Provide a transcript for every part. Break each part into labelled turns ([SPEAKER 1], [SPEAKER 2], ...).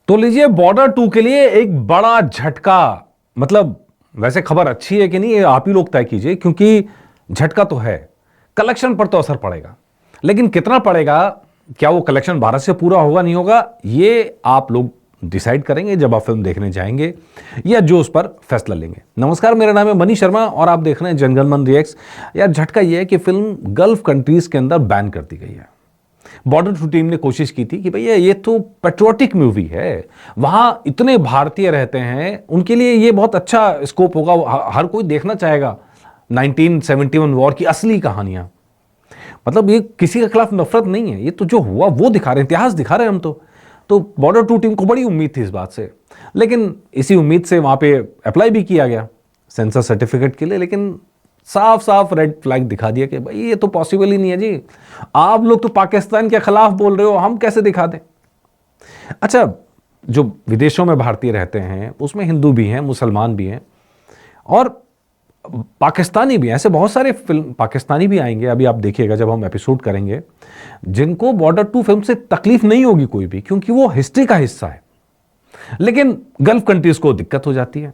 [SPEAKER 1] तो लीजिए बॉर्डर 2 के लिए एक बड़ा झटका। मतलब वैसे खबर अच्छी है कि नहीं, ये आप ही लोग तय कीजिए, क्योंकि झटका तो है, कलेक्शन पर तो असर पड़ेगा, लेकिन कितना पड़ेगा, क्या वो कलेक्शन भारत से पूरा होगा नहीं होगा, ये आप लोग डिसाइड करेंगे जब आप फिल्म देखने जाएंगे या जो उस पर फैसला लेंगे। नमस्कार, मेरा नाम है मनीष शर्मा और आप देख रहे हैं जनगण मन रिएक्ट्स। यार झटका ये है कि फिल्म गल्फ कंट्रीज के अंदर बैन कर दी गई है। बॉर्डर 2 टीम ने कोशिश की थी कि भैया ये तो पेट्रियोटिक मूवी है, वहां इतने भारतीय रहते हैं, उनके लिए ये बहुत अच्छा स्कोप होगा, हर कोई देखना चाहेगा 1971 वॉर की असली कहानियां। मतलब ये किसी के खिलाफ नफरत नहीं है, ये तो जो हुआ वो दिखा रहे हैं, इतिहास दिखा रहे हैं हम तो बॉर्डर 2 टीम को बड़ी उम्मीद थी इस बात से, लेकिन इसी उम्मीद से वहां पे अप्लाई भी किया गया सेंसर सर्टिफिकेट के लिए, लेकिन साफ साफ रेड फ्लैग दिखा दिया कि भाई ये तो पॉसिबल ही नहीं है जी, आप लोग तो पाकिस्तान के खिलाफ बोल रहे हो, हम कैसे दिखा दें। अच्छा, जो विदेशों में भारतीय रहते हैं उसमें हिंदू भी हैं, मुसलमान भी हैं और पाकिस्तानी भी हैं। ऐसे बहुत सारे फिल्म पाकिस्तानी भी आएंगे, अभी आप देखिएगा जब हम एपिसोड करेंगे, जिनको बॉर्डर 2 फिल्म से तकलीफ नहीं होगी कोई भी, क्योंकि वो हिस्ट्री का हिस्सा है। लेकिन गल्फ कंट्रीज को दिक्कत हो जाती है,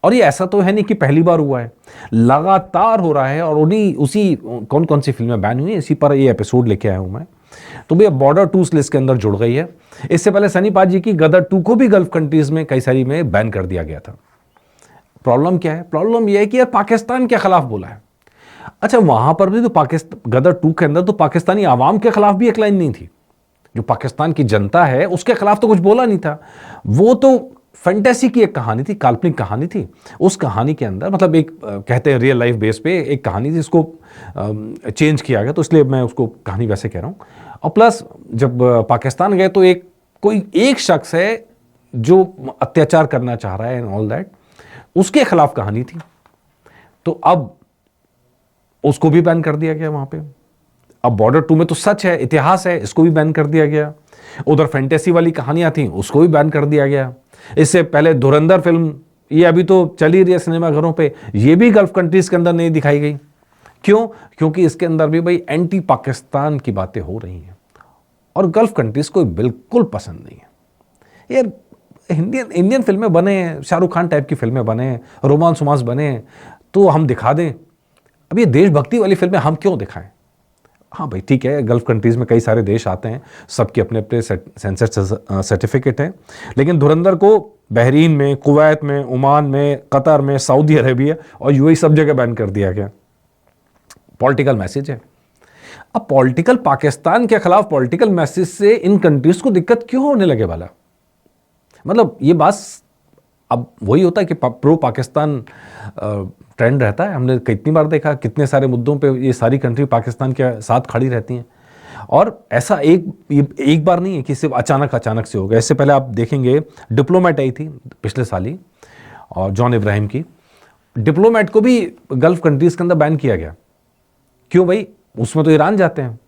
[SPEAKER 1] और ये ऐसा तो है नहीं कि पहली बार हुआ है, लगातार हो रहा है। और उन्हीं उसी कौन कौन सी फिल्में बैन हुई, इसी पर ये एपिसोड लेके आया हूं मैं। तो भैया बॉर्डर 2 लिस्ट के अंदर जुड़ गई है। इससे पहले सनी पाजी की गदर 2 को भी गल्फ कंट्रीज में कई सारी में बैन कर दिया गया था। प्रॉब्लम क्या है? प्रॉब्लम यह है कि यार पाकिस्तान के खिलाफ बोला है। अच्छा, वहां पर भी तो पाकिस्तान गदर 2 के अंदर तो पाकिस्तानी आवाम के खिलाफ भी एक लाइन नहीं थी, जो पाकिस्तान की जनता है उसके खिलाफ तो कुछ बोला नहीं था। वो तो फैंटेसी की एक कहानी थी, काल्पनिक कहानी थी। उस कहानी के अंदर मतलब एक कहते हैं रियल लाइफ बेस पे एक कहानी थी, जिसको चेंज किया गया, तो इसलिए मैं उसको कहानी वैसे कह रहा हूं। और प्लस जब पाकिस्तान गए तो कोई एक शख्स है जो अत्याचार करना चाह रहा है एंड ऑल दैट, उसके खिलाफ कहानी थी। तो अब उसको भी बैन कर दिया गया वहां पे। अब बॉर्डर 2 में तो सच है, इतिहास है, इसको भी बैन कर दिया गया। उधर फैंटेसी वाली कहानियां थी, उसको भी बैन कर दिया गया। इससे पहले धुरंधर फिल्म, ये अभी तो चली रही है सिनेमाघरों पे, ये भी गल्फ कंट्रीज के अंदर नहीं दिखाई गई। क्यों? क्योंकि इसके अंदर भी भाई एंटी पाकिस्तान की बातें हो रही हैं, और गल्फ कंट्रीज को बिल्कुल पसंद नहीं है। यार इंडियन फिल्में बने हैं, शाहरुख खान टाइप की फिल्में बने हैं, रोमांस वोमांस बने हैं, तो हम दिखा दें। अब ये देशभक्ति वाली फिल्में हम क्यों दिखाएं? हाँ भाई ठीक है, गल्फ कंट्रीज में कई सारे देश आते हैं, सबके अपने अपने सेंसर सर्टिफिकेट हैं, लेकिन धुरंधर को बहरीन में, कुवैत में, ओमान में, कतर में, सऊदी अरेबिया और यूएई सब जगह बैन कर दिया गया। पॉलिटिकल मैसेज है। अब पॉलिटिकल पाकिस्तान के खिलाफ पॉलिटिकल मैसेज से इन कंट्रीज को दिक्कत क्यों होने लगे वाला? मतलब ये बात अब वही होता है कि प्रो पाकिस्तान ट्रेंड रहता है। हमने कितनी बार देखा, कितने सारे मुद्दों पे ये सारी कंट्री पाकिस्तान के साथ खड़ी रहती हैं, और ऐसा एक बार नहीं है कि सिर्फ अचानक से हो गया। इससे पहले आप देखेंगे डिप्लोमेट आई थी पिछले साल ही, और जॉन इब्राहिम की। डिप्लोमेट को भी गल्फ कंट्रीज के अंदर बैन किया गया। क्यों भाई? उसमें तो ईरान जाते हैं,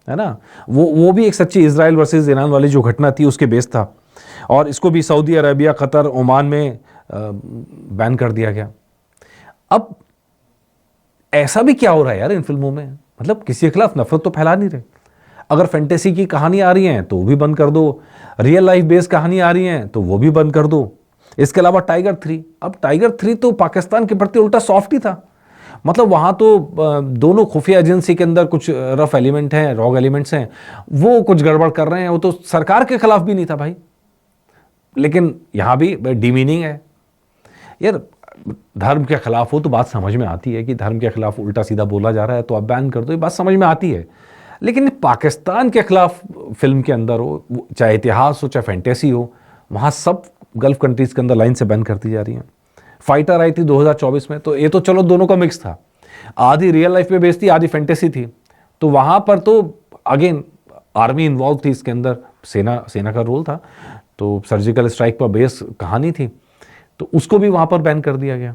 [SPEAKER 1] है ना। वो भी एक सच्ची इजराइल वर्सेस ईरान वाली जो घटना थी उसके बेस था, और इसको भी सऊदी अरेबिया, कतर, ओमान में बैन कर दिया गया। अब ऐसा भी क्या हो रहा है यार इन फिल्मों में? मतलब किसी के खिलाफ नफरत तो फैला नहीं रहे। अगर फैंटेसी की कहानी आ रही हैं तो वो भी बंद कर दो, रियल लाइफ बेस्ड कहानी आ रही हैं तो वो भी बंद कर दो। इसके अलावा टाइगर 3, अब टाइगर 3 तो पाकिस्तान के प्रति उल्टा सॉफ्ट ही था। मतलब वहां तो दोनों खुफिया एजेंसी के अंदर कुछ रफ एलिमेंट हैं, रॉग एलिमेंट्स हैं, वो कुछ गड़बड़ कर रहे हैं। वो तो सरकार के खिलाफ भी नहीं था भाई, लेकिन यहां भी डीमीनिंग है। यार धर्म के खिलाफ हो तो बात समझ में आती है कि धर्म के खिलाफ उल्टा सीधा बोला जा रहा है तो आप बैन कर दो, ये बात समझ में आती है। लेकिन पाकिस्तान के खिलाफ फिल्म के अंदर हो, चाहे इतिहास हो चाहे फैंटेसी हो, वहां सब गल्फ कंट्रीज के अंदर लाइन से बैन करती जा रही है। फाइटर आई थी 2024 में, तो ये तो चलो दोनों का मिक्स था, आधी रियल लाइफ पे बेस्ड थी, आधी फैंटेसी थी। तो वहां पर तो अगेन आर्मी इन्वॉल्व थी इसके अंदर, सेना का रोल था, तो सर्जिकल स्ट्राइक पर बेस कहानी थी, तो उसको भी वहां पर बैन कर दिया गया।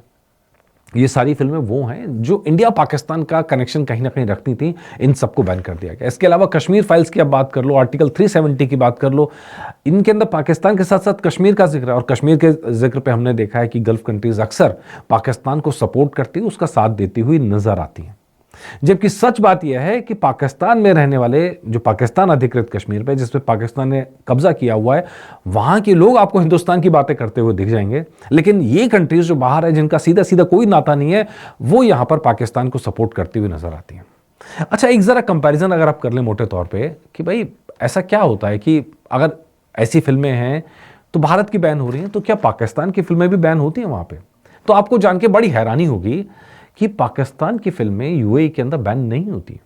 [SPEAKER 1] ये सारी फिल्में वो हैं जो इंडिया पाकिस्तान का कनेक्शन कहीं ना कहीं रखती थी, इन सबको बैन कर दिया गया। इसके अलावा कश्मीर फाइल्स की आप बात कर लो, आर्टिकल 370 की बात कर लो, इनके अंदर पाकिस्तान के साथ साथ कश्मीर का जिक्र है। और कश्मीर के जिक्र पे हमने देखा है कि गल्फ कंट्रीज अक्सर पाकिस्तान को सपोर्ट करती हुई, उसका साथ देती हुई नजर आती हैं। जबकि सच बात यह है कि पाकिस्तान में रहने वाले, जो पाकिस्तान अधिकृत कश्मीर पे, जिसपे पाकिस्तान ने कब्जा किया हुआ है, वहां के लोग आपको हिंदुस्तान की बातें करते हुए दिख जाएंगे। लेकिन ये कंट्रीज जो बाहर है, जिनका सीधा सीधा कोई नाता नहीं है, वो यहां पर पाकिस्तान को सपोर्ट करती हुई नजर आती हैं। अच्छा, एक जरा कंपैरिजन अगर आप कर लें मोटे तौर पे कि भाई ऐसा क्या होता है कि अगर ऐसी फिल्में हैं तो भारत की बैन हो रही हैं, तो क्या पाकिस्तान की फिल्में भी बैन होती हैं वहां पे? तो आपको जान के बड़ी हैरानी होगी कि पाकिस्तान की फिल्में यूएई के अंदर बैन नहीं होती।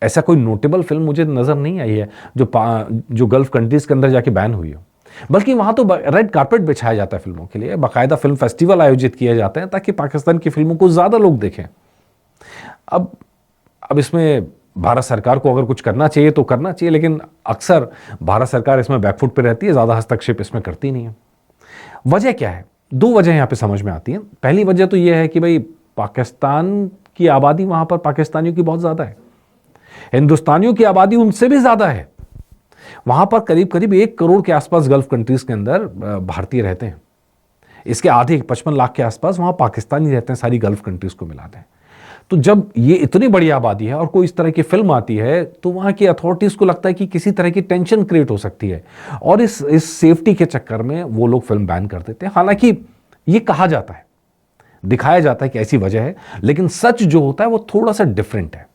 [SPEAKER 1] ऐसा कोई नोटेबल फिल्म मुझे नजर नहीं आई है जो गल्फ कंट्रीज के अंदर जाके बैन हुई हो। बल्कि वहां तो रेड कारपेट बिछाया जाता है फिल्मों के लिए, बाकायदा फिल्म फेस्टिवल आयोजित किए जाते हैं ताकि पाकिस्तान की फिल्मों को ज्यादा लोग देखें। अब इसमें भारत सरकार को अगर कुछ करना चाहिए तो करना चाहिए, लेकिन अक्सर भारत सरकार इसमें बैकफुट पे रहती है, ज्यादा हस्तक्षेप इसमें करती नहीं है। वजह क्या है? दो वजह यहां पे समझ में आती हैं। पहली वजह तो यह है कि भाई पाकिस्तान की आबादी वहां पर पाकिस्तानियों की बहुत ज्यादा है, हिंदुस्तानियों की आबादी उनसे भी ज्यादा है। वहां पर करीब करीब 1 करोड़ के आसपास गल्फ कंट्रीज के अंदर भारतीय रहते हैं। इसके आधे 55 लाख के आसपास वहां पाकिस्तानी रहते हैं, सारी गल्फ कंट्रीज को मिलाते हैं। तो जब ये इतनी बड़ी आबादी है और कोई इस तरह की फिल्म आती है, तो वहां की अथॉरिटीज को लगता है कि किसी तरह की टेंशन क्रिएट हो सकती है, और इस सेफ्टी के चक्कर में वो लोग फिल्म बैन कर देते हैं। हालांकि ये कहा जाता है, दिखाया जाता है कि ऐसी वजह है, लेकिन सच जो होता है वो थोड़ा सा डिफरेंट है।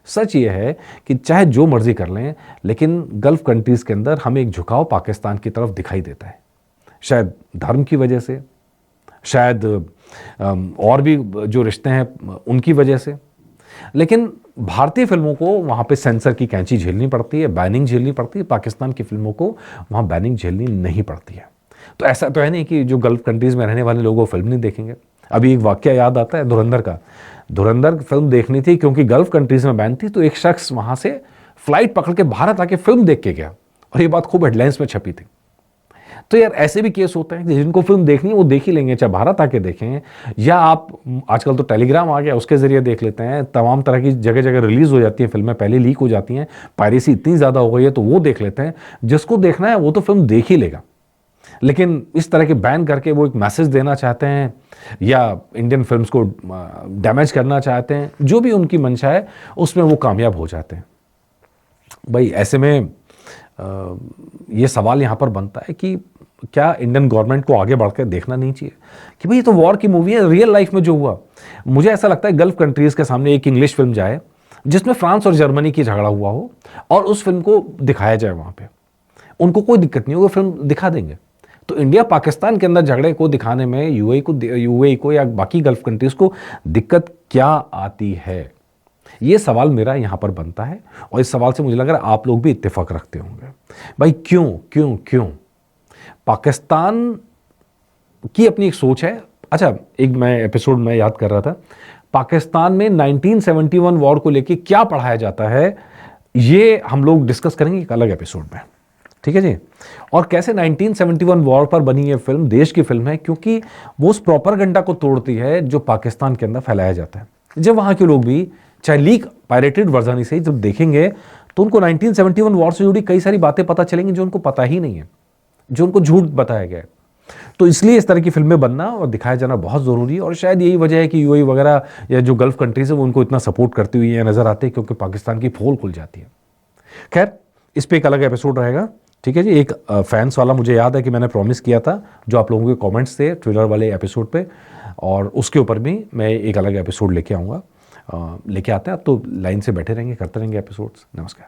[SPEAKER 1] सच ये है कि चाहे जो मर्जी कर लें, लेकिन गल्फ कंट्रीज के अंदर हमें एक झुकाव पाकिस्तान की तरफ दिखाई देता है। शायद धर्म की वजह से, शायद और भी जो रिश्ते हैं उनकी वजह से, लेकिन भारतीय फिल्मों को वहां पे सेंसर की कैंची झेलनी पड़ती है, बैनिंग झेलनी पड़ती है। पाकिस्तान की फिल्मों को वहां बैनिंग झेलनी नहीं पड़ती है। तो ऐसा तो है नहीं कि जो गल्फ कंट्रीज में रहने वाले लोग वो फिल्म नहीं देखेंगे। अभी एक वाकया याद आता है धुरंधर का। धुरंधर फिल्म देखनी थी, क्योंकि गल्फ कंट्रीज में बैन थी, तो एक शख्स वहां से फ्लाइट पकड़ के भारत आके फिल्म देख के गया, और ये बात खूब हेडलाइंस में छपी थी। तो यार ऐसे भी केस होते हैं कि जिनको फिल्म देखनी है वो देख ही लेंगे, चाहे भारत आके देखें, या आप आजकल तो टेलीग्राम आ गया, उसके जरिए देख लेते हैं। तमाम तरह की जगह जगह रिलीज हो जाती है फिल्में, पहले लीक हो जाती हैं, पायरेसी इतनी ज्यादा हो गई है, तो वो देख लेते हैं। जिसको देखना है वो तो फिल्म देख ही लेगा। लेकिन इस तरह के बैन करके वो एक मैसेज देना चाहते हैं, या इंडियन फिल्म्स को डैमेज करना चाहते हैं, जो भी उनकी मंशा है उसमें वो कामयाब हो जाते हैं। भाई ऐसे में ये सवाल यहाँ पर बनता है कि क्या इंडियन गवर्नमेंट को आगे बढ़कर देखना नहीं चाहिए कि भाई ये तो वॉर की मूवी है, रियल लाइफ में जो हुआ। मुझे ऐसा लगता है गल्फ कंट्रीज के सामने एक इंग्लिश फिल्म जाए जिसमें फ्रांस और जर्मनी की झगड़ा हुआ हो, और उस फिल्म को दिखाया जाए वहां पे, उनको कोई दिक्कत नहीं होगी, फिल्म दिखा देंगे। तो इंडिया पाकिस्तान के अंदर झगड़े को दिखाने में यूएई को या बाकी गल्फ कंट्रीज को दिक्कत क्या आती है? ये सवाल मेरा यहां पर बनता है, और इस सवाल से मुझे लग रहा है आप लोग भी इत्तेफाक रखते होंगे। भाई क्यों क्यों क्यों? पाकिस्तान की अपनी एक सोच है। अच्छा, एक मैं एपिसोड में याद कर रहा था, पाकिस्तान में 1971 वॉर को लेके क्या पढ़ाया जाता है, ये हम लोग डिस्कस करेंगे एक अलग एपिसोड में, ठीक है जी। और कैसे 1971 वॉर पर बनी ये फिल्म देश की फिल्म है, क्योंकि वो उस प्रोपेगेंडा को तोड़ती है जो पाकिस्तान के अंदर फैलाया जाता है। जब वहां के लोग भी चाहे लीक पायरेटेड वर्जन ही से जब देखेंगे, तो उनको 1971 वॉर से जुड़ी कई सारी बातें पता चलेंगी जो उनको पता ही नहीं है, जो उनको झूठ बताया गया है। तो इसलिए इस तरह की फिल्में बनना और दिखाया जाना बहुत जरूरी है, और शायद यही वजह है कि यूएई वगैरह या जो गल्फ कंट्रीज है वो उनको इतना सपोर्ट करती हुई नजर आते हैं, क्योंकि पाकिस्तान की पोल खुल जाती है। खैर, इस पे एक अलग एपिसोड रहेगा, ठीक है जी। एक फैंस वाला मुझे याद है कि मैंने प्रॉमिस किया था, जो आप लोगों के कमेंट्स थे ट्रेलर वाले एपिसोड पे, और उसके ऊपर भी मैं एक अलग एपिसोड लेके आऊँगा। लेके आते हैं। आप तो लाइन से बैठे रहेंगे, करते रहेंगे एपिसोड्स। नमस्कार।